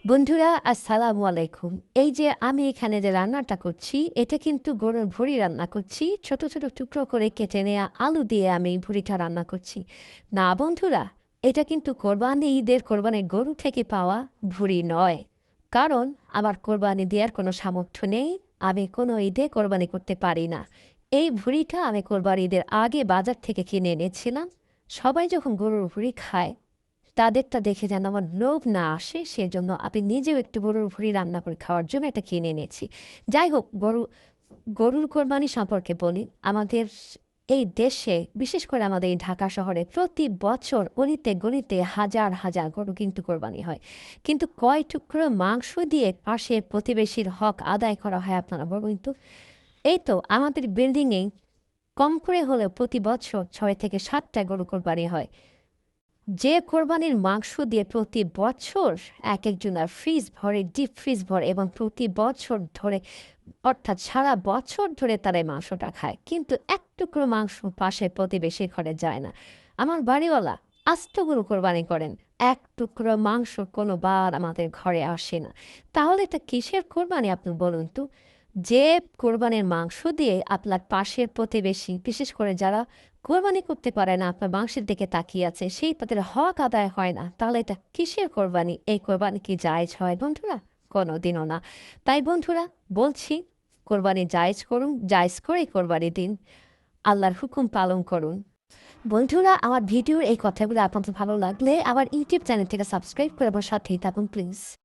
বন্ধুরা আসসালামু আলাইকুম। এই যে আমি এখানে যে রান্নাটা করছি, এটা কিন্তু গরুর ভুঁড়ি রান্না করছি। ছোট, ছোট টুকরো করে কেটে নেয়া আলু দিয়ে আমি এই ভুঁড়িটা রান্না করছি। না বন্ধুরা, এটা কিন্তু ঈদের কোরবানির গরু থেকে পাওয়া ভুঁড়ি নয়। কারণ আমার কোরবানি দেওয়ার কোনো সামর্থ্য নেই। আমি কোনো ঈদে কোরবানি করতে পারি না। এই ভুঁড়িটা আমি কোরবানি ঈদের আগে বাজার থেকে কিনে এনেছিলাম। সবাই যখন গরুর ভুঁড়ি খায় তাদেরটা দেখে যেন আমার লোভ না আসে সেজন্য আমি নিজেও একটু গরুর ভুঁড়ি রান্না করে খাওয়ার জন্য এটা কিনে এনেছি। যাই হোক গরুর কোরবানি সম্পর্কে বলি। আমাদের এই দেশে বিশেষ করে আমাদের এই ঢাকা শহরে প্রতি বছর গণিতে গণিতে হাজার হাজার গরু কিন্তু কোরবানি হয়। কিন্তু কয় টুকরো মাংস দিয়ে পাশে প্রতিবেশীর হক আদায় করা হয় আপনারা বলুন তো? এই তো আমাদের বিল্ডিংয়ে কম করে হলেও প্রতি বছর 6 থেকে 7টা গরু কোরবানি হয়। যে কোরবানির মাংস দিয়ে প্রতি বছর একেকজনার ফ্রিজ ভরে, ডিপ ফ্রিজ ভরে এবং প্রতি বছর ধরে অর্থাৎ সারা বছর ধরে তারা এই মাংসটা খায়। কিন্তু এক টুকরো মাংস পাশের প্রতিবেশীর ঘরে যায় না। আমার বাড়িওয়ালা আস্ত গরু কোরবানি করেন। এক টুকরো মাংস কোনোবার আমাদের ঘরে আসে না। তাহলে এটা কিসের কোরবানি আপনি বলুন তো? যে কোরবানির মাংস দিয়ে আপনার পাশের প্রতিবেশী, বিশেষ করে যারা কোরবানি করতে পারে না, আপনার মাংসের দিকে তাকিয়ে আছে, সেই তাদের হক আদায় হয় না, তাহলে এটা কিসের কোরবানি? এই কোরবানি কি জায়েজ হয় বন্ধুরা? কোনোদিনও না। তাই বন্ধুরা বলছি, কোরবানি জায়েজ করুন, জায়েজ করেই কোরবানি দিন। আল্লাহর হুকুম পালন করুন। বন্ধুরা, আমার ভিডিওর এই কথাগুলো আপনাদের ভালো লাগলে আমার ইউটিউব চ্যানেলটিকে সাবস্ক্রাইব করে আমার সাথেই থাকুন প্লিজ।